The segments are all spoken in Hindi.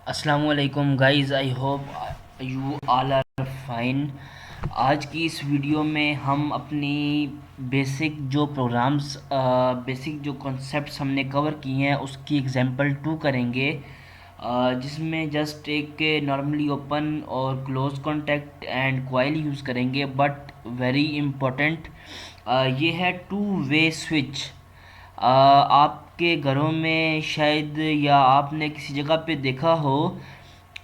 अस्सलामुअलैकुम guys, I hope you all are fine. आज की इस वीडियो में हम अपनी बेसिक जो प्रोग्राम्स बेसिक जो कॉन्सेप्ट्स हमने कवर किए हैं उसकी एग्जांपल 2 करेंगे, जिसमें जस्ट एक नॉर्मली ओपन और close contact and coil use करेंगे। बट वेरी इम्पोर्टेंट ये है टू वे स्विच। आपके घरों में शायद या आपने किसी जगह पे देखा हो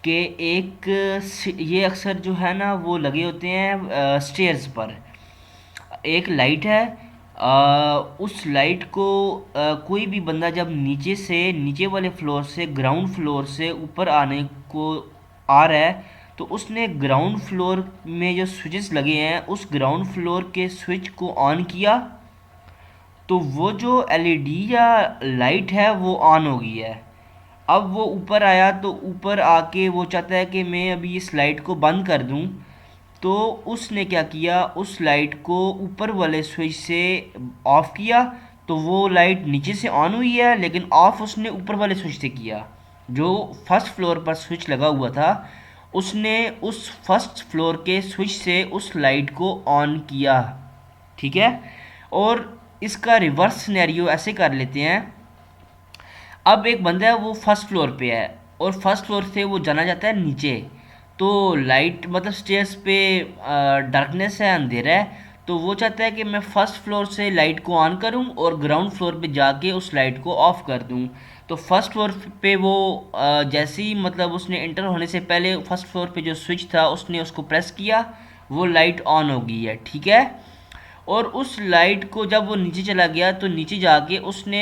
कि ये अक्सर जो है ना वो लगे होते हैं स्टेयर्स पर। एक लाइट है। उस लाइट को कोई भी बंदा जब नीचे वाले फ्लोर से ग्राउंड फ्लोर से ऊपर आने को आ रहा है, तो उसने ग्राउंड फ्लोर में जो स्विचेस लगे हैं उस ग्राउंड फ्लोर के स्विच को ऑन किया, तो वो जो एलईडी या लाइट है वो ऑन हो गई है। अब वो ऊपर आया तो ऊपर आके वो चाहता है कि मैं अभी इस लाइट को बंद कर दूं, तो उसने क्या किया, उस लाइट को ऊपर वाले स्विच से ऑफ किया। तो वो लाइट नीचे से ऑन हुई है, लेकिन ऑफ उसने ऊपर वाले स्विच से किया। जो फर्स्ट फ्लोर पर स्विच लगा हुआ था उसने उस फर्स्ट फ्लोर के स्विच से उस लाइट को ऑन किया। ठीक है। और इसका रिवर्स सिनेरियो ऐसे कर लेते हैं। अब एक बंदा है वो फर्स्ट फ्लोर पे है और फर्स्ट फ्लोर से वो जाना जाता है नीचे। तो लाइट मतलब स्टेयर्स पे डार्कनेस है, अंधेरा है। तो वो चाहता है कि मैं फर्स्ट फ्लोर से लाइट को ऑन करूं और ग्राउंड फ्लोर पे जाके उस लाइट को ऑफ कर दूं। तो फर्स्ट फ्लोर पे वो जैसे ही मतलब उसने एंटर होने से पहले फर्स्ट फ्लोर पे जो स्विच था उसने उसको प्रेस किया, वो लाइट ऑन हो गई है। ठीक है। और उस लाइट को जब वो नीचे चला गया तो नीचे जाके उसने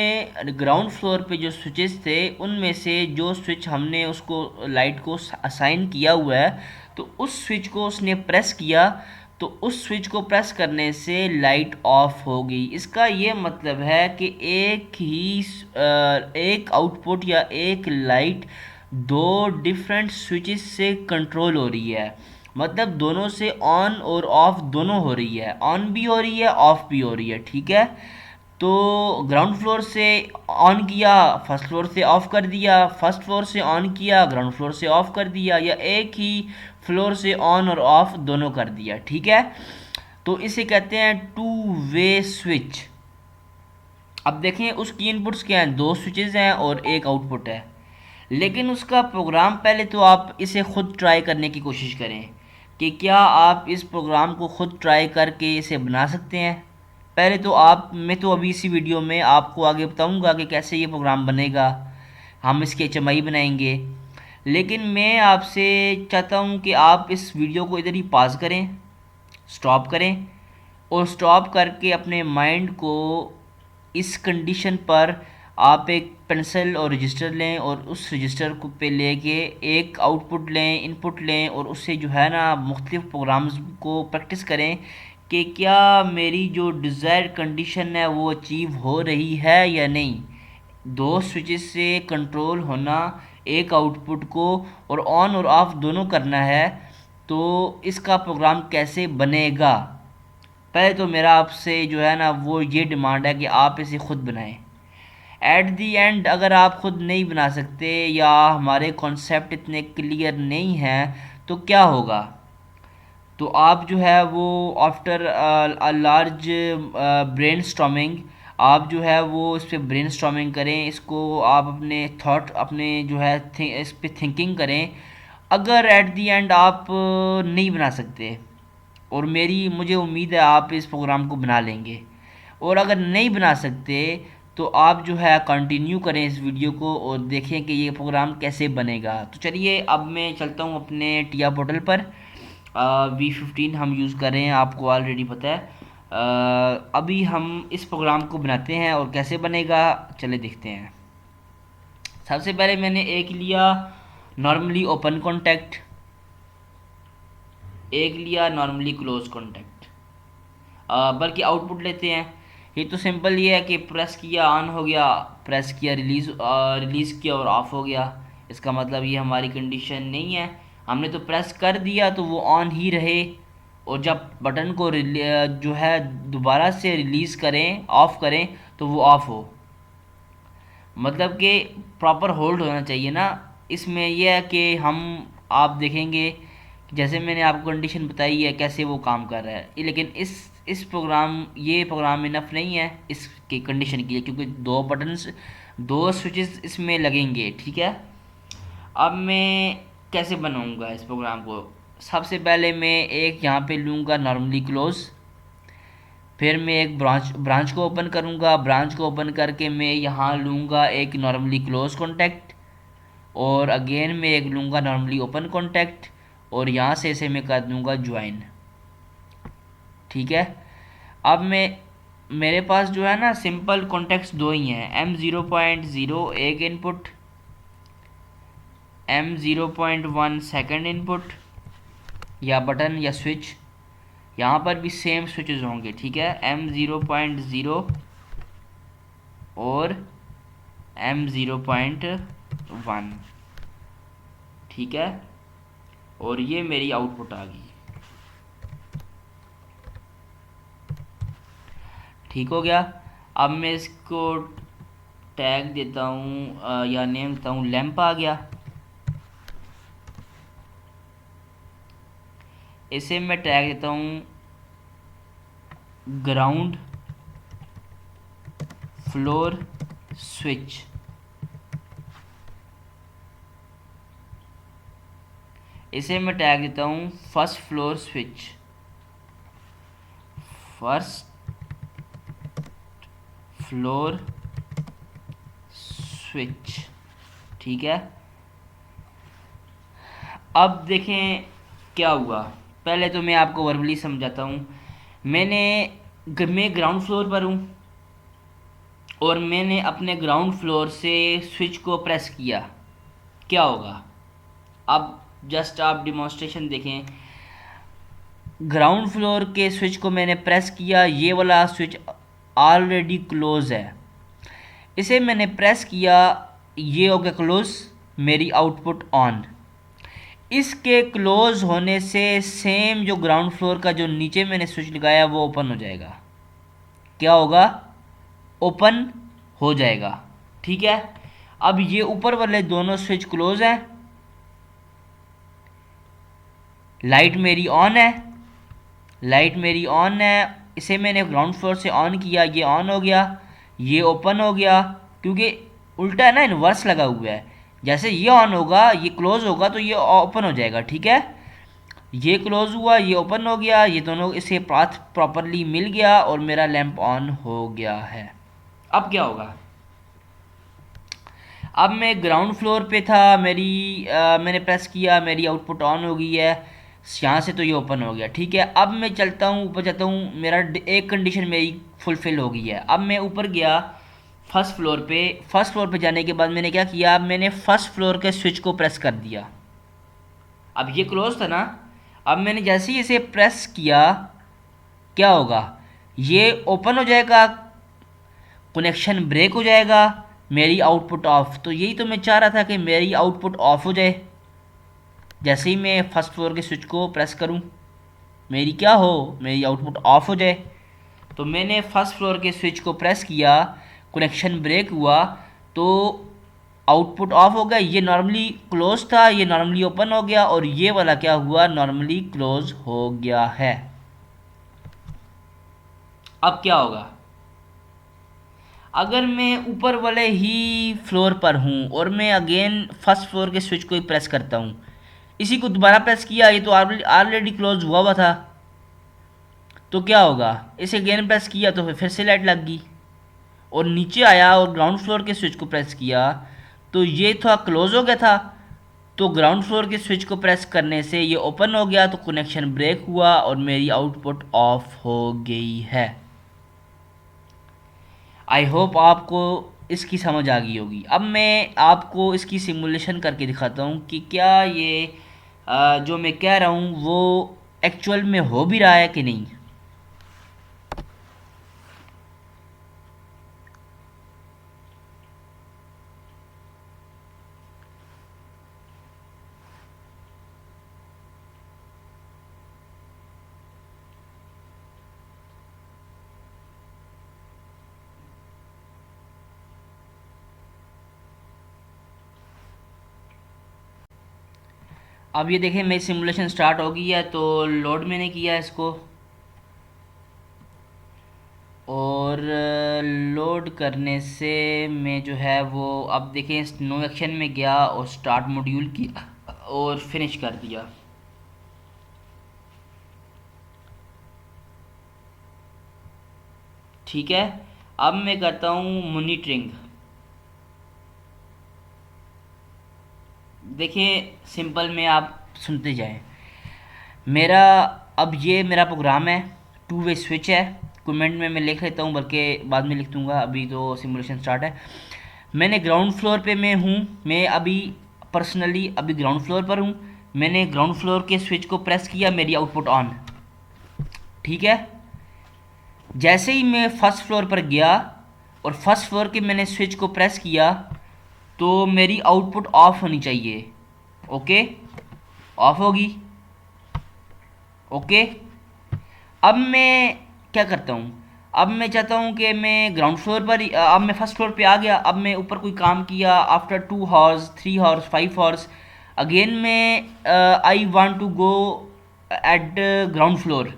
ग्राउंड फ्लोर पे जो स्विचेस थे उनमें से जो स्विच हमने उसको लाइट को असाइन किया हुआ है, तो उस स्विच को उसने प्रेस किया। तो उस स्विच को प्रेस करने से लाइट ऑफ हो गई। इसका ये मतलब है कि एक आउटपुट या एक लाइट दो डिफरेंट स्विचेस से कंट्रोल हो रही है। मतलब दोनों से ऑन और ऑफ दोनों हो रही है, ऑन भी हो रही है ऑफ भी हो रही है। ठीक है। तो ग्राउंड फ्लोर से ऑन किया, फर्स्ट फ्लोर से ऑफ कर दिया, फर्स्ट फ्लोर से ऑन किया, ग्राउंड फ्लोर से ऑफ कर दिया, या एक ही फ्लोर से ऑन और ऑफ दोनों कर दिया। ठीक है। तो इसे कहते हैं टू वे स्विच। अब देखें उसकी इनपुट्स क्या हैं, दो स्विचेस हैं और एक आउटपुट है। लेकिन उसका प्रोग्राम, पहले तो आप इसे खुद ट्राई करने की कोशिश करें कि क्या आप इस प्रोग्राम को खुद ट्राई करके इसे बना सकते हैं। पहले तो मैं तो अभी इसी वीडियो में आपको आगे बताऊंगा कि कैसे ये प्रोग्राम बनेगा, हम इसकी एचएमआई बनाएंगे। लेकिन मैं आपसे चाहता हूं कि आप इस वीडियो को इधर ही पॉज करें, स्टॉप करें, और स्टॉप करके अपने माइंड को इस कंडीशन पर आप एक पेंसिल और रजिस्टर लें और उस रजिस्टर को पे लेके एक आउटपुट लें, इनपुट लें, और उससे जो है ना मुख्तलिफ प्रोग्राम्स को प्रैक्टिस करें कि क्या मेरी जो डिज़ायर्ड कंडीशन है वो अचीव हो रही है या नहीं। दो स्विचेस से कंट्रोल होना, एक आउटपुट को और ऑन और ऑफ दोनों करना है, तो इसका प्रोग्राम कैसे बनेगा। पहले तो मेरा आपसे जो है ना वो ये डिमांड है कि आप इसे खुद बनाएं। एट दी एंड अगर आप खुद नहीं बना सकते या हमारे कॉन्सेप्ट इतने क्लियर नहीं हैं तो क्या होगा। तो आप जो है वो after a large brain storming, आप जो है वो इस पर ब्रेन स्टॉमिंग करें, इसको आप अपने थॉट अपने जो है इस पर थिंकिंग करें। अगर एट दी एंड आप नहीं बना सकते, और मुझे उम्मीद है आप इस प्रोग्राम को बना लेंगे, और अगर नहीं बना सकते तो आप जो है कंटिन्यू करें इस वीडियो को और देखें कि ये प्रोग्राम कैसे बनेगा। तो चलिए अब मैं चलता हूँ अपने टिया पोर्टल पर। V15 हम यूज़ कर रहे हैं, आपको ऑलरेडी पता है। अभी हम इस प्रोग्राम को बनाते हैं और कैसे बनेगा चले देखते हैं। सबसे पहले मैंने एक लिया नॉर्मली ओपन कॉन्टैक्ट, एक लिया नॉर्मली क्लोज कॉन्टैक्ट। बल्कि आउटपुट लेते हैं। ये तो सिंपल ये है कि प्रेस किया ऑन हो गया, प्रेस किया रिलीज़ किया और ऑफ हो गया। इसका मतलब ये हमारी कंडीशन नहीं है। हमने तो प्रेस कर दिया तो वो ऑन ही रहे, और जब बटन को जो है दोबारा से रिलीज़ करें, ऑफ़ करें, तो वो ऑफ़ हो। मतलब कि प्रॉपर होल्ड होना चाहिए ना। इसमें यह है कि हम आप देखेंगे जैसे मैंने आपको कंडीशन बताई है कैसे वो काम कर रहा है, लेकिन इस प्रोग्राम ये प्रोग्राम इनफ नहीं है इसके कंडीशन के लिए, क्योंकि दो बटन्स दो स्विचेस इसमें लगेंगे। ठीक है, अब मैं कैसे बनाऊंगा इस प्रोग्राम को? सबसे पहले मैं एक यहाँ पे लूँगा नॉर्मली क्लोज, फिर मैं एक ब्रांच को ओपन करूँगा, ब्रांच को ओपन करके मैं यहाँ लूँगा एक नॉर्मली क्लोज कॉन्टैक्ट, और अगेन मैं एक लूँगा नॉर्मली ओपन कॉन्टैक्ट, और यहाँ से इसे मैं कर दूँगा ज्वाइन। ठीक है, अब मैं मेरे पास जो है ना सिंपल कॉन्टैक्ट्स दो ही हैं, M0.0 एक इनपुट, M0.1 सेकंड इनपुट या बटन या स्विच। यहाँ पर भी सेम स्विचेस होंगे। ठीक है, M0.0 और M0.1। ठीक है, और ये मेरी आउटपुट आ गई। ठीक हो गया। अब मैं इसको टैग देता हूँ या नेम देता हूँ, लैंप आ गया। इसे मैं टैग देता हूँ ग्राउंड फ्लोर स्विच। इसे मैं टैग देता हूँ first floor switch, first floor switch. ठीक है, अब देखें क्या हुआ। पहले तो मैं आपको वर्बली समझाता हूँ। मैं ग्राउंड फ्लोर पर हूँ और मैंने अपने ग्राउंड फ्लोर से स्विच को प्रेस किया, क्या होगा? अब जस्ट आप डिमॉन्स्ट्रेशन देखें। ग्राउंड फ्लोर के स्विच को मैंने प्रेस किया, ये वाला स्विच ऑलरेडी क्लोज है। इसे मैंने प्रेस किया, ये हो गया क्लोज, मेरी आउटपुट ऑन। इसके क्लोज होने से सेम जो ग्राउंड फ्लोर का जो नीचे मैंने स्विच लगाया वो ओपन हो जाएगा। क्या होगा? ओपन हो जाएगा। ठीक है, अब ये ऊपर वाले दोनों स्विच क्लोज हैं, लाइट मेरी ऑन है, लाइट मेरी ऑन है। इसे मैंने ग्राउंड फ्लोर से ऑन किया, ये ऑन हो गया, ये ओपन हो गया, क्योंकि उल्टा है ना, इन्वर्स लगा हुआ है। जैसे ये ऑन होगा ये क्लोज होगा तो ये ओपन हो जाएगा। ठीक है, ये क्लोज हुआ ये ओपन हो गया, ये दोनों इसे पाथ प्रॉपरली मिल गया और मेरा लैंप ऑन हो गया है। अब क्या होगा? अब मैं ग्राउंड फ्लोर पे था, मैंने प्रेस किया, मेरी आउटपुट ऑन हो गई है, यहाँ से तो ये ओपन हो गया। ठीक है, अब मैं चलता हूँ ऊपर, जाता हूँ, मेरा एक कंडीशन मेरी फुलफिल हो गई है। अब मैं ऊपर गया फर्स्ट फ्लोर पे। फर्स्ट फ्लोर पे जाने के बाद मैंने क्या किया, मैंने फर्स्ट फ्लोर के स्विच को प्रेस कर दिया। अब ये क्लोज था ना, अब मैंने जैसे ही इसे प्रेस किया क्या होगा? ये ओपन हो जाएगा, कनेक्शन ब्रेक हो जाएगा, मेरी आउटपुट ऑफ। तो यही तो मैं चाह रहा था कि मेरी आउटपुट ऑफ हो जाए। जैसे ही मैं फर्स्ट फ्लोर के स्विच को प्रेस करूं मेरी क्या हो, मेरी आउटपुट ऑफ हो जाए। तो मैंने फर्स्ट फ्लोर के स्विच को प्रेस किया, कनेक्शन ब्रेक हुआ, तो आउटपुट ऑफ हो गया। ये नॉर्मली क्लोज था, ये नॉर्मली ओपन हो गया, और ये वाला क्या हुआ, नॉर्मली क्लोज हो गया है। अब क्या होगा? अगर मैं ऊपर वाले ही फ्लोर पर हूँ और मैं अगेन फर्स्ट फ्लोर के स्विच को ही प्रेस करता हूँ, इसी को दोबारा प्रेस किया, ये तो ऑलरेडी क्लोज हुआ हुआ था, तो क्या होगा? इसे अगेन प्रेस किया तो फिर से लाइट लग गई, और नीचे आया और ग्राउंड फ्लोर के स्विच को प्रेस किया तो ये थोड़ा क्लोज हो गया था, तो ग्राउंड फ्लोर के स्विच को प्रेस करने से ये ओपन हो गया, तो कनेक्शन ब्रेक हुआ और मेरी आउटपुट ऑफ हो गई है। आई होप आपको इसकी समझ आ गई होगी। अब मैं आपको इसकी सिमुलेशन करके दिखाता हूँ कि क्या ये जो मैं कह रहा हूँ वो एक्चुअल में हो भी रहा है कि नहीं। अब ये देखें मेरी सिमुलेशन स्टार्ट हो गई है, तो लोड मैंने किया है इसको, और लोड करने से मैं जो है वो अब देखें नो एक्शन में गया और स्टार्ट मॉड्यूल किया और फिनिश कर दिया। ठीक है, अब मैं करता हूँ मॉनिटरिंग। देखिए सिंपल में आप सुनते जाएं। मेरा अब ये मेरा प्रोग्राम है, टू वे स्विच है। कमेंट में मैं लिख लेता हूँ, बल्कि बाद में लिख दूँगा, अभी तो सिमुलेशन स्टार्ट है। मैंने ग्राउंड फ्लोर पे मैं हूँ, मैं अभी पर्सनली अभी ग्राउंड फ्लोर पर हूँ। मैंने ग्राउंड फ्लोर के स्विच को प्रेस किया, मेरी आउटपुट ऑन। ठीक है, जैसे ही मैं फर्स्ट फ्लोर पर गया और फर्स्ट फ्लोर के मैंने स्विच को प्रेस किया, तो मेरी आउटपुट ऑफ होनी चाहिए। ओके, ऑफ होगी। ओके, अब मैं क्या करता हूँ, अब मैं चाहता हूँ कि मैं ग्राउंड फ्लोर पर अब मैं फर्स्ट फ्लोर पे आ गया। अब मैं ऊपर कोई काम किया, after 2 hours 3 hours 5 hours again मैं I want to go at ground floor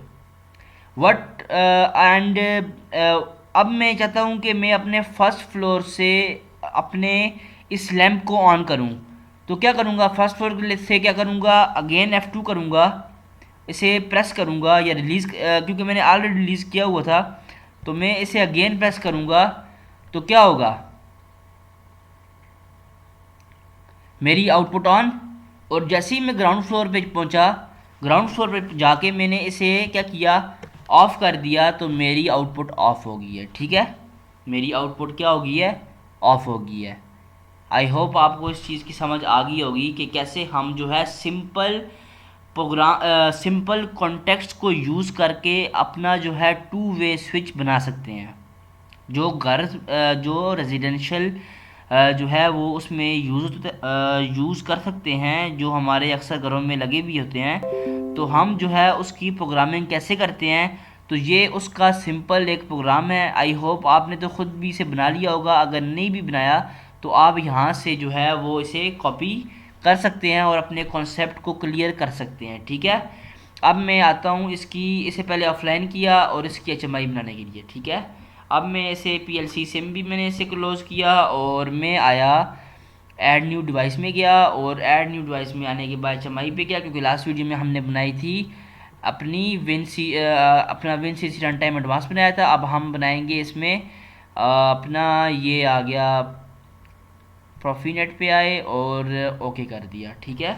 what and अब मैं चाहता हूँ कि मैं अपने फर्स्ट फ्लोर से अपने इस लैंप को ऑन करूँ। तो क्या करूँगा, फर्स्ट फ्लोर से क्या करूँगा, अगेन F2 करूँगा, इसे प्रेस करूँगा या रिलीज़, क्योंकि मैंने ऑलरेडी रिलीज़ किया हुआ था, तो मैं इसे अगेन प्रेस करूँगा। तो क्या होगा, मेरी आउटपुट ऑन। और जैसे ही मैं ग्राउंड फ्लोर पे पहुंचा, ग्राउंड फ्लोर पे जाके मैंने इसे क्या किया, ऑफ कर दिया, तो मेरी आउटपुट ऑफ हो गई है। ठीक है, मेरी आउटपुट क्या हो गई है, ऑफ हो गई है। आई होप आपको इस चीज़ की समझ आ गई होगी कि कैसे हम जो है सिंपल प्रोग्राम सिंपल कॉन्टेक्स्ट को यूज़ करके अपना जो है टू वे स्विच बना सकते हैं। जो घर जो रेजिडेंशियल जो है वो उसमें यूज़ कर सकते हैं, जो हमारे अक्सर घरों में लगे भी होते हैं। तो हम जो है उसकी प्रोग्रामिंग कैसे करते हैं, तो ये उसका सिंपल एक प्रोग्राम है। आई होप आपने तो ख़ुद भी इसे बना लिया होगा, अगर नहीं भी बनाया तो आप यहाँ से जो है वो इसे कॉपी कर सकते हैं और अपने कॉन्सेप्ट को क्लियर कर सकते हैं। ठीक है, अब मैं आता हूँ इसकी, इसे पहले ऑफलाइन किया और इसकी HMI बनाने के लिए। ठीक है, अब मैं इसे PLC सिम भी मैंने इसे क्लोज़ किया और मैं आया ऐड न्यू डिवाइस में गया, और ऐड न्यू डिवाइस में आने के बाद HMI पे गया, क्योंकि लास्ट वीडियो में हमने बनाई थी अपना विन सी सी रन टाइम एडवांस बनाया था। अब हम बनाएंगे इसमें अपना ये आ गया प्रोफीनेट पे आए और ओके कर दिया। ठीक है,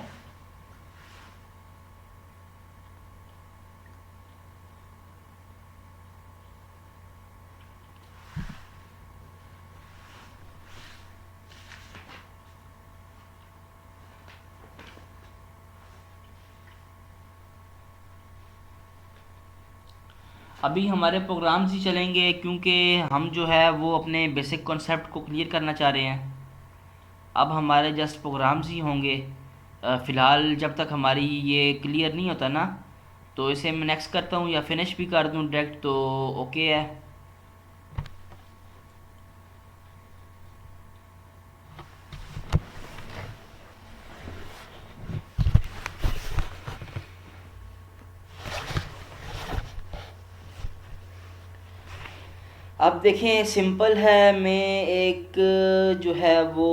अभी हमारे प्रोग्राम्स ही चलेंगे, क्योंकि हम जो है वो अपने बेसिक कॉन्सेप्ट को क्लियर करना चाह रहे हैं। अब हमारे जस्ट प्रोग्राम्स ही होंगे फ़िलहाल, जब तक हमारी ये क्लियर नहीं होता ना। तो इसे मैं नेक्स्ट करता हूँ या फिनिश भी कर दूँ डायरेक्ट, तो ओके है। अब देखें सिंपल है, मैं एक जो है वो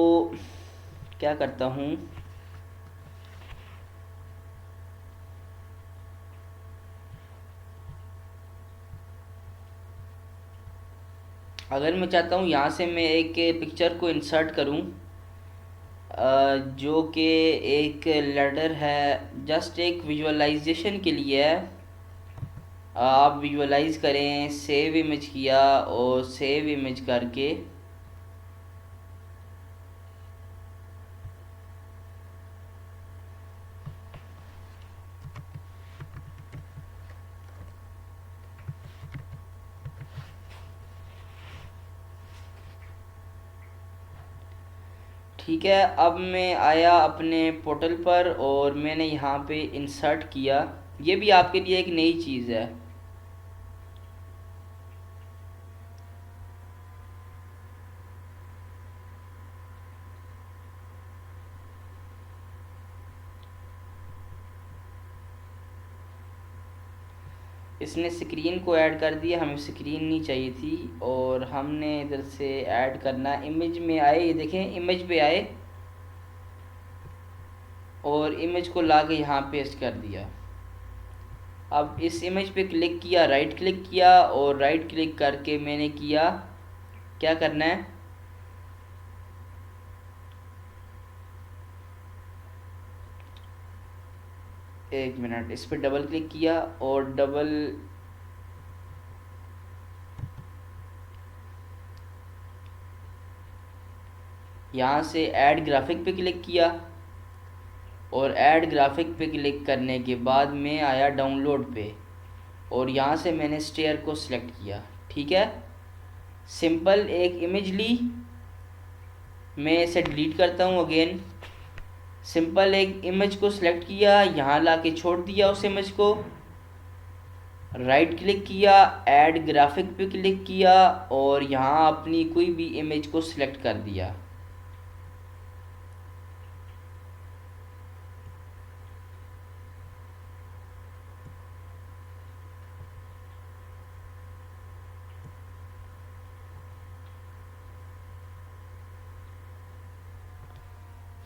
क्या करता हूँ, अगर मैं चाहता हूँ यहाँ से मैं एक पिक्चर को इंसर्ट करूँ, जो कि एक लेटर है, जस्ट एक विजुअलाइजेशन के लिए है। आप विजुअलाइज करें, सेव इमेज किया और सेव इमेज करके ठीक है, अब मैं आया अपने पोर्टल पर और मैंने यहाँ पे इंसर्ट किया। ये भी आपके लिए एक नई चीज़ है। इसने स्क्रीन को ऐड कर दिया, हमें स्क्रीन नहीं चाहिए थी। और हमने इधर से ऐड करना, इमेज में आए, ये देखें इमेज पे आए और इमेज को ला के यहाँ पेस्ट कर दिया। अब इस इमेज पे क्लिक किया, राइट क्लिक किया, और राइट क्लिक करके मैंने किया, क्या करना है, एक मिनट, इस पर डबल क्लिक किया और डबल यहाँ से ऐड ग्राफिक पे क्लिक किया और ऐड ग्राफिक पे क्लिक करने के बाद मैं आया डाउनलोड पे और यहाँ से मैंने स्टेयर को सिलेक्ट किया। ठीक है, सिंपल एक इमेज ली, मैं इसे डिलीट करता हूँ अगेन। सिंपल एक इमेज को सिलेक्ट किया, यहाँ ला के छोड़ दिया उस इमेज को, राइट क्लिक किया, ऐड ग्राफिक पे क्लिक किया और यहाँ अपनी कोई भी इमेज को सिलेक्ट कर दिया।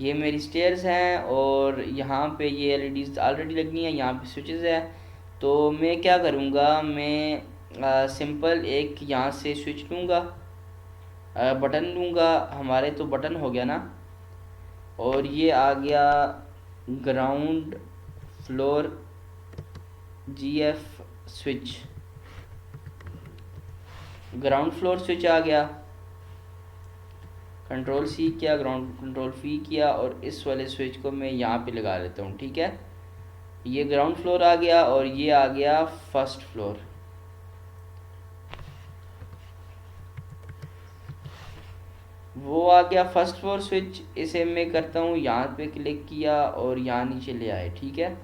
ये मेरी स्टेयर्स हैं और यहाँ पे ये एलईडीज ऑलरेडी लगनी है, यहाँ पे स्विचेस है। तो मैं क्या करूँगा, मैं सिंपल एक यहाँ से स्विच लूँगा, बटन लूँगा, हमारे तो बटन हो गया ना, और ये आ गया ground floor GF switch, ground floor switch आ गया। कंट्रोल सी किया, ग्राउंड कंट्रोल फी किया और इस वाले स्विच को मैं यहाँ पे लगा लेता हूँ। ठीक है, ये ग्राउंड फ्लोर आ गया और ये आ गया फर्स्ट फ्लोर। वो आ गया फर्स्ट फ्लोर स्विच, इसे मैं करता हूँ यहाँ पे क्लिक किया और यहाँ नीचे ले आए। ठीक है,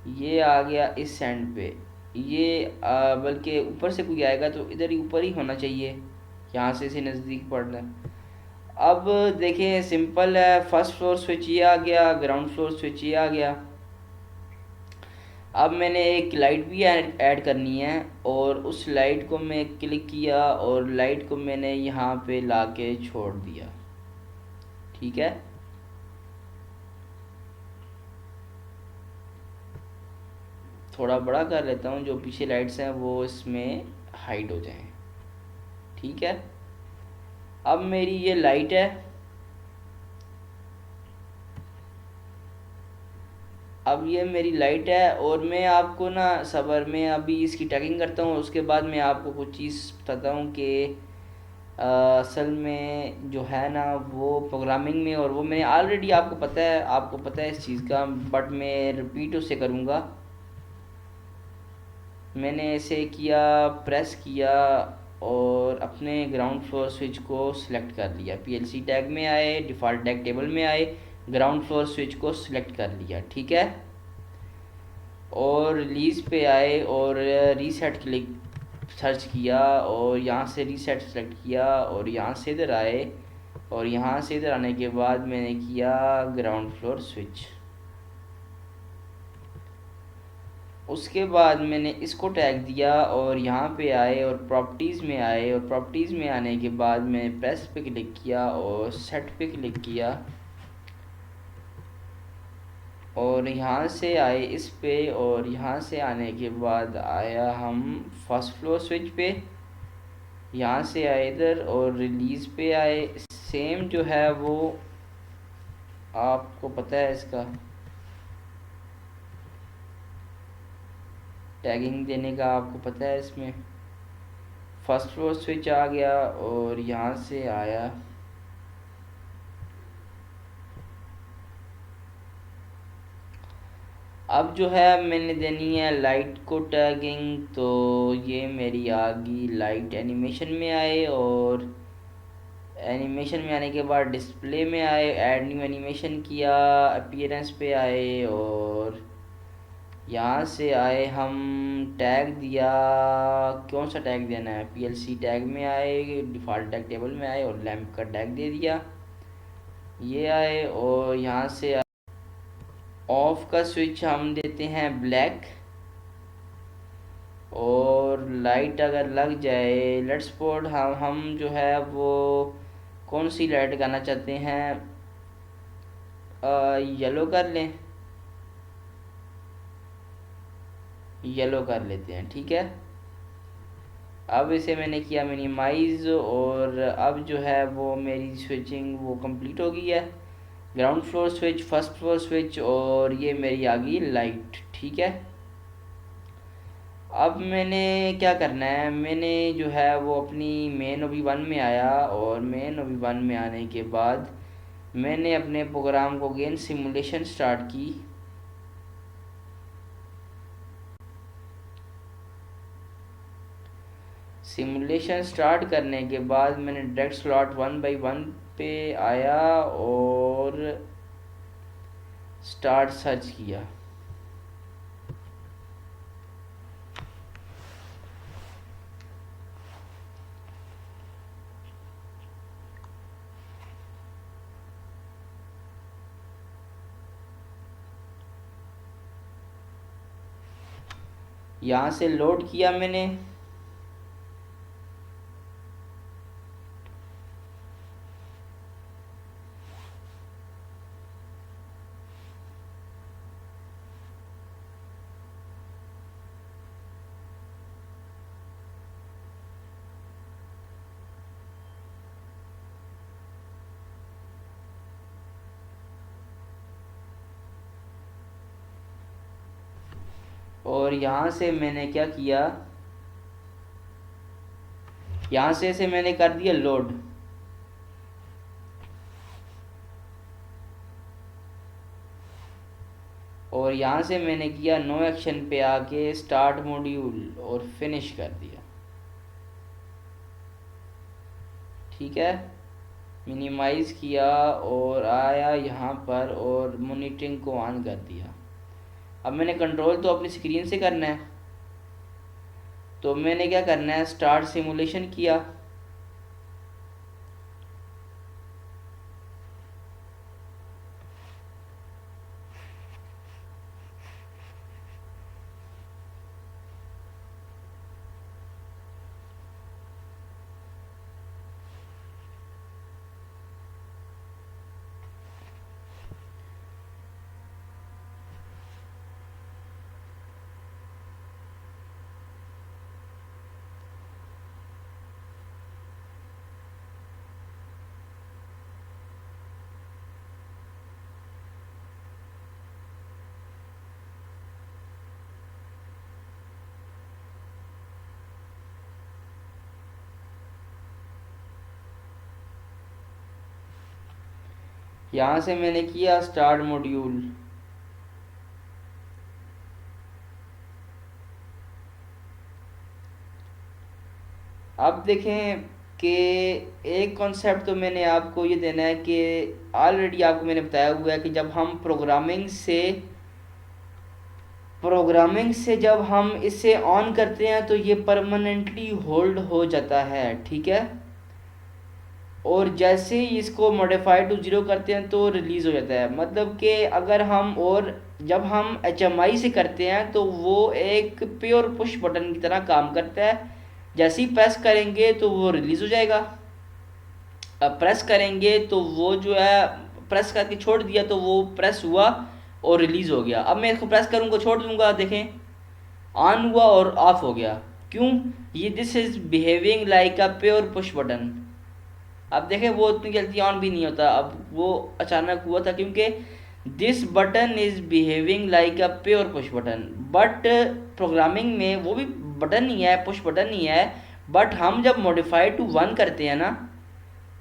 ये आ गया इस एंड पे, ये बल्कि ऊपर से कोई आएगा तो इधर ही ऊपर ही होना चाहिए, यहाँ से इसे नज़दीक पड़ना है। अब देखें सिंपल है, फर्स्ट फ्लोर स्विच ये आ गया, ग्राउंड फ्लोर स्विच ये आ गया। अब मैंने एक लाइट भी ऐड करनी है और उस लाइट को मैं क्लिक किया और लाइट को मैंने यहाँ पे लाके छोड़ दिया। ठीक है, थोड़ा बड़ा कर लेता हूँ, जो पीछे लाइट्स हैं वो इसमें हाइड हो जाएं। ठीक है, अब मेरी ये लाइट है, अब ये मेरी लाइट है और मैं आपको ना सबर में अभी इसकी टैगिंग करता हूँ, उसके बाद मैं आपको कुछ चीज़ बताता हूँ कि असल में जो है ना वो प्रोग्रामिंग में, और वो मैंने ऑलरेडी आपको पता है, आपको पता है इस चीज़ का, बट मैं रिपीट उसे करूँगा। मैंने इसे किया, प्रेस किया और अपने ग्राउंड फ्लोर स्विच को सिलेक्ट कर लिया, पीएलसी टैग में आए, डिफ़ॉल्ट टैग टेबल में आए, ग्राउंड फ्लोर स्विच को सिलेक्ट कर लिया। ठीक है, और रिलीज़ पे आए और रीसेट क्लिक सर्च किया और यहाँ से रीसेट सेलेक्ट किया और यहाँ से इधर आए और यहाँ से इधर आने के बाद मैंने किया ग्राउंड फ्लोर स्विच। उसके बाद मैंने इसको टैग दिया और यहाँ पे आए और प्रॉपर्टीज़ में आए और प्रॉपर्टीज़ में आने के बाद मैंने प्रेस पे क्लिक किया और सेट पे क्लिक किया और यहाँ से आए इस पे और यहाँ से आने के बाद आया हम फर्स्ट फ्लोर स्विच पे, यहाँ से आए इधर और रिलीज़ पे आए। सेम जो है वो आपको पता है, इसका टैगिंग देने का आपको पता है। इसमें फर्स्ट फ्लोर स्विच आ गया और यहाँ से आया अब जो है मैंने देनी है लाइट को टैगिंग, तो ये मेरी आ गई लाइट एनिमेशन में आए और एनिमेशन में आने के बाद डिस्प्ले में आए, ऐड न्यू एनिमेशन किया, अपीयरेंस पे आए और यहाँ से आए हम टैग दिया, कौन सा टैग देना है, पीएलसी टैग में आए, डिफ़ॉल्ट टैग टेबल में आए और लैंप का टैग दे दिया। ये आए और यहाँ से ऑफ का स्विच हम देते हैं ब्लैक और लाइट अगर लग जाए, लेट्स सपोज हम जो है वो कौन सी लाइट लगाना चाहते हैं, येलो कर लें, येलो कर लेते हैं, ठीक है। अब इसे मैंने किया मिनिमाइज, और अब जो है वो मेरी स्विचिंग वो कंप्लीट हो गई है। Ground floor switch, first floor switch, और ये मेरी आ गई लाइट, ठीक है। अब मैंने क्या करना है, मैंने जो है वो अपनी मेन ओबी वन में आया, और मेन ओबी वन में आने के बाद मैंने अपने प्रोग्राम को अगेन सिमुलेशन स्टार्ट की। सिमुलेशन स्टार्ट करने के बाद मैंने डायरेक्ट स्लॉट 1 by 1 पे आया और स्टार्ट सर्च किया। यहाँ से लोड किया मैंने, और यहाँ से मैंने क्या किया, यहाँ से इसे मैंने कर दिया लोड। और यहाँ से मैंने किया नो एक्शन पे आके स्टार्ट मॉड्यूल और फिनिश कर दिया, ठीक है। मिनिमाइज़ किया और आया यहाँ पर और मॉनिटरिंग को ऑन कर दिया। अब मैंने कंट्रोल तो अपनी स्क्रीन से करना है, तो मैंने क्या करना है, स्टार्ट सिमुलेशन किया। यहाँ से मैंने किया स्टार्ट मॉड्यूल। अब देखें कि एक कॉन्सेप्ट तो मैंने आपको ये देना है कि ऑलरेडी आपको मैंने बताया हुआ है कि जब हम प्रोग्रामिंग से जब हम इसे ऑन करते हैं तो ये परमानेंटली होल्ड हो जाता है, ठीक है। और जैसे ही इसको मॉडिफाई टू ज़ीरो करते हैं तो रिलीज़ हो जाता है। मतलब कि अगर हम, और जब हम HMI से करते हैं तो वो एक प्योर पुश बटन की तरह काम करता है। जैसे ही प्रेस करेंगे तो वो रिलीज़ हो जाएगा, अब प्रेस करेंगे तो वो जो है, प्रेस करके छोड़ दिया तो वो प्रेस हुआ और रिलीज़ हो गया। अब मैं इसको प्रेस करूँगा, छोड़ दूँगा, देखें ऑन हुआ और ऑफ हो गया। क्यों? ये this is behaving like a pure push button. अब देखें वो इतनी जल्दी ऑन भी नहीं होता, अब वो अचानक हुआ था क्योंकि this button is behaving like a pure push button. But programming में वो भी बटन ही है, पुश बटन ही है, बट हम जब मॉडिफाई टू 1 करते हैं ना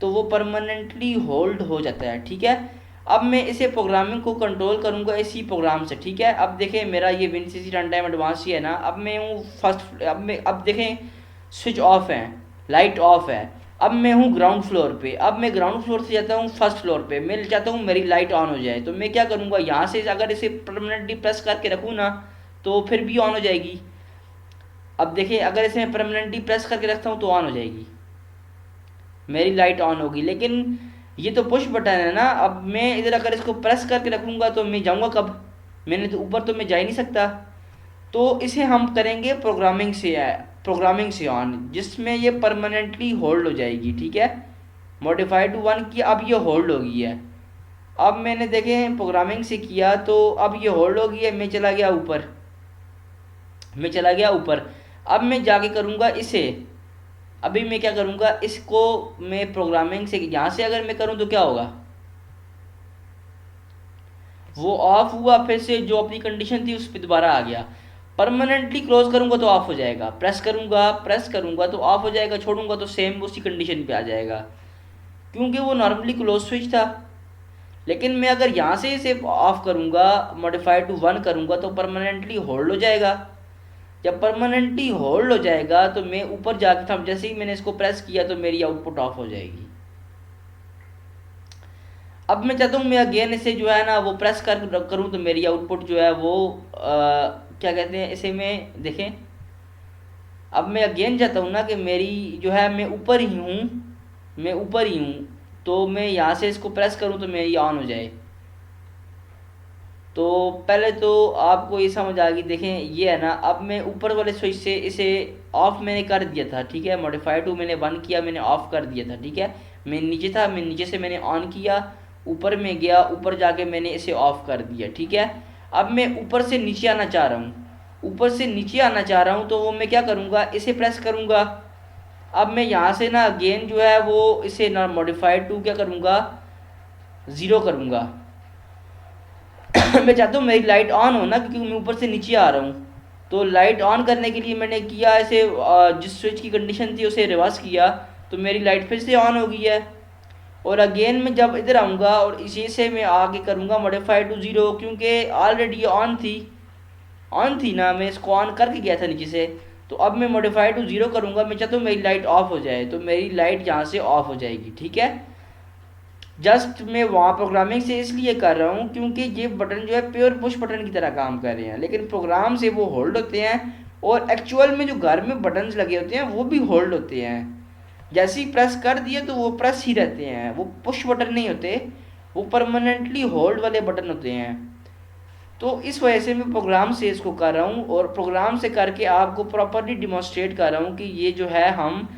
तो वो परमानेंटली होल्ड हो जाता है, ठीक है। अब मैं इसे प्रोग्रामिंग को कंट्रोल करूंगा इसी प्रोग्राम से, ठीक है। अब देखें मेरा ये WinCC रन टाइम एडवांस ही है ना। अब मैं हूँ फर्स्ट, अब देखें स्विच ऑफ है, लाइट ऑफ है। अब मैं हूँ ग्राउंड फ्लोर पे, अब मैं ग्राउंड फ्लोर से जाता हूँ फर्स्ट फ्लोर पे, मैं चाहता हूँ मेरी लाइट ऑन हो जाए। तो मैं क्या करूँगा, यहाँ से अगर इसे परमानेंटली प्रेस करके रखूँ ना तो फिर भी ऑन हो जाएगी। अब देखिए अगर इसे मैं परमानेंटली प्रेस करके रखता हूँ तो ऑन हो जाएगी, मेरी लाइट ऑन होगी। लेकिन ये तो पुश बटन है ना, अब मैं इधर अगर इसको प्रेस करके रखूँगा तो मैं जाऊँगा कब? मैंने तो ऊपर तो मैं जा ही नहीं सकता। तो इसे हम करेंगे प्रोग्रामिंग से ऑन, जिसमें ये परमानेंटली होल्ड हो जाएगी। ठीक है, मॉडिफाई टू 1 की, अब ये होल्ड हो गई है। अब मैंने देखे प्रोग्रामिंग से किया तो अब ये होल्ड हो गई है। मैं चला गया ऊपर। अब मैं जाके करूँगा इसे। अभी मैं क्या करूँगा, इसको मैं प्रोग्रामिंग से यहाँ से अगर मैं करूँ तो क्या होगा, वो ऑफ हुआ, फिर से जो अपनी कंडीशन थी उस पर दोबारा आ गया। परमानेंटली क्लोज करूँगा तो ऑफ हो जाएगा, प्रेस करूँगा तो ऑफ हो जाएगा, छोड़ूंगा तो सेम उसी कंडीशन पे आ जाएगा, क्योंकि वो नॉर्मली क्लोज स्विच था। लेकिन मैं अगर यहाँ से इसे ऑफ करूँगा, मॉडिफाई टू 1 करूँगा तो परमानेंटली होल्ड हो जाएगा। जब परमानेंटली होल्ड हो जाएगा तो मैं ऊपर जाके था, जैसे ही मैंने इसको प्रेस किया तो मेरी आउटपुट ऑफ हो जाएगी। अब मैं चाहता हूँ मैं अगेन इसे जो है ना वो प्रेस कर करूँ तो मेरी आउटपुट जो है वो क्या कहते हैं इसे में देखें। अब मैं अगेन चाहता हूँ ना कि मेरी जो है मैं ऊपर ही हूँ, तो मैं यहाँ से इसको प्रेस करूँ तो मेरी ऑन हो जाए। तो पहले तो आपको ये समझ आ गई। देखें ये है ना, अब मैं ऊपर वाले स्विच से इसे ऑफ मैंने कर दिया था। ठीक है, मॉडिफाई टू मैंने 1 किया, मैंने ऑफ कर दिया था। ठीक है, मैं नीचे था, मैं नीचे से मैंने ऑन किया, ऊपर में गया, ऊपर जाके मैंने इसे ऑफ कर दिया। ठीक है, अब मैं ऊपर से नीचे आना चाह रहा हूँ, तो वो मैं क्या करूँगा, इसे प्रेस करूँगा। अब मैं यहाँ से ना अगेन जो है वो इसे ना मॉडिफाई टू क्या करूँगा, 0 करूँगा। मैं चाहता हूँ मेरी लाइट ऑन हो ना, क्योंकि मैं ऊपर से नीचे आ रहा हूँ। तो लाइट ऑन करने के लिए मैंने किया इसे जिस स्विच की कंडीशन थी उसे रिवर्स किया, तो मेरी लाइट फिर से ऑन हो गई है। और अगेन मैं जब इधर आऊँगा और इसी से मैं आगे करूँगा मॉडिफाई टू 0, क्योंकि ऑलरेडी ऑन थी ना, मैं इसको ऑन करके गया था नीचे से। तो अब मैं मॉडिफाई टू 0 करूँगा, मैं चाहता हूँ मेरी लाइट ऑफ हो जाए, तो मेरी लाइट यहाँ से ऑफ हो जाएगी। ठीक है, जस्ट मैं वहाँ प्रोग्रामिंग से इसलिए कर रहा हूँ क्योंकि ये बटन जो है प्योर पुश बटन की तरह काम कर रहे हैं, लेकिन प्रोग्राम से वो होल्ड होते हैं। और एक्चुअल में जो घर में बटन्स लगे होते हैं वो भी होल्ड होते हैं। जैसे ही प्रेस कर दिए तो वो प्रेस ही रहते हैं, वो पुश बटन नहीं होते, वो परमानेंटली होल्ड वाले बटन होते हैं। तो इस वजह से मैं प्रोग्राम से इसको कर रहा हूँ, और प्रोग्राम से करके आपको प्रॉपरली डिमॉन्स्ट्रेट कर रहा हूँ कि ये जो है हम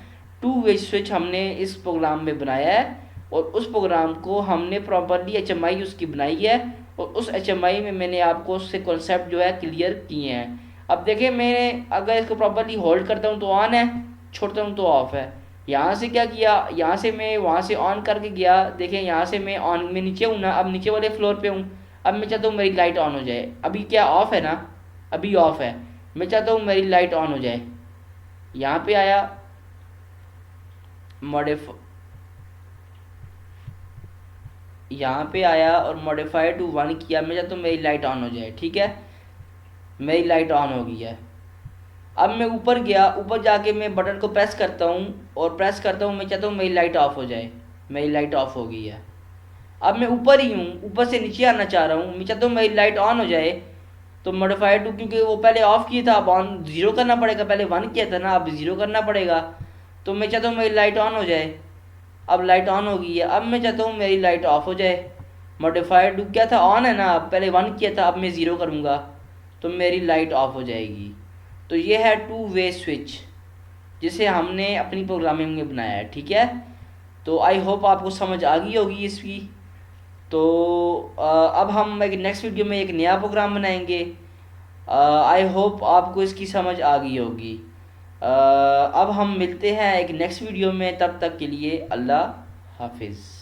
2 वे स्विच हमने इस प्रोग्राम में बनाया है, और उस प्रोग्राम को हमने प्रॉपरली HMI उसकी बनाई है, और उस HMI में मैंने आपको उससे कॉन्सेप्ट जो है क्लियर किए हैं। अब देखिए, मैंने अगर इसको प्रॉपरली होल्ड करता हूँ तो ऑन है, छोड़ता हूँ तो ऑफ है। यहाँ से क्या किया, यहाँ से मैं वहाँ से ऑन करके गया, देखें यहाँ से मैं ऑन में नीचे हूँ ना, अब नीचे वाले फ्लोर पे हूँ। अब मैं चाहता हूँ मेरी लाइट ऑन हो जाए, अभी क्या ऑफ है ना, अभी ऑफ है, मैं चाहता हूँ मेरी लाइट ऑन हो जाए। यहाँ पे आया मॉडिफ यहाँ पे आया और मॉडिफाई टू 1 किया, मैं चाहता हूँ मेरी लाइट ऑन हो जाए। ठीक है, मेरी लाइट ऑन हो गई है। अब मैं ऊपर गया, ऊपर जाके मैं बटन को प्रेस करता हूँ मैं चाहता हूँ मेरी लाइट ऑफ हो जाए, मेरी लाइट ऑफ हो गई है। अब मैं ऊपर ही हूँ, ऊपर से नीचे आना चाह रहा हूँ, मैं चाहता हूँ मेरी लाइट ऑन हो जाए। तो मॉडिफाई टू, क्योंकि वो पहले ऑफ किया था, अब ऑन 0 करना पड़ेगा, पहले 1 किया था ना, अब 0 करना पड़ेगा। तो मैं चाहता हूँ मेरी लाइट ऑन हो जाए। अब लाइट ऑन हो गई है, अब मैं चाहता हूँ मेरी लाइट ऑफ हो जाए। मॉडिफाई टू क्या था, ऑन है ना, पहले 1 किया था, अब मैं 0 करूँगा तो मेरी लाइट ऑफ हो जाएगी। तो ये है 2 वे स्विच जिसे हमने अपनी प्रोग्रामिंग में बनाया है। ठीक है, तो आई होप आपको समझ आ गई होगी इसकी। तो अब हम एक नेक्स्ट वीडियो में एक नया प्रोग्राम बनाएंगे। आई होप आपको इसकी समझ आ गई होगी। अब हम मिलते हैं एक नेक्स्ट वीडियो में, तब तक के लिए अल्लाह हाफिज़।